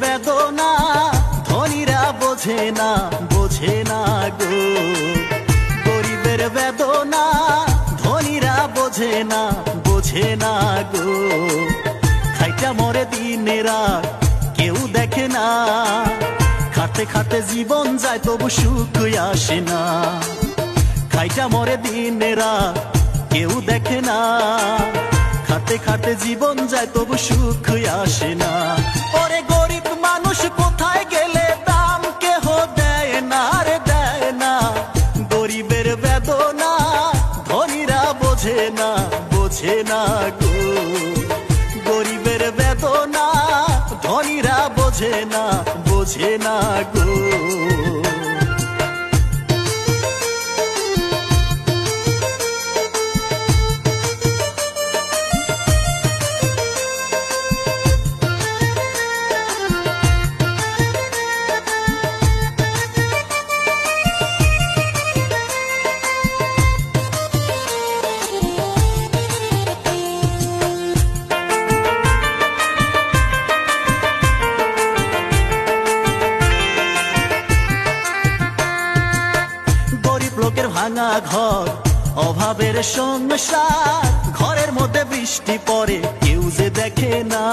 বেদনা ধনীরা বোঝে না গো। গরিবের বেদনা ধনীরা বোঝে না গো। খাইটা মরে দিনে রাত কেউ দেখে না, খাতে খাতে জীবন যায় তবু সুখ আসে না। খাইটা মরে দিনে রাত কেউ দেখে না, খাতে খাতে জীবন যায় তবু সুখ আসে না। ওরে গরিব মানুষ কোথায় গেলে দাম কেহ দেয় না রে দেয় না। গরিবের বেদনা ধনীরা বোঝে না গো। গরিবের বেদনা ধনীরা বোঝে না গো। লোকের ভাঙা ঘর অভাবের সংসার, ঘরের মধ্যে বৃষ্টি পড়ে কেউ যে দেখে না।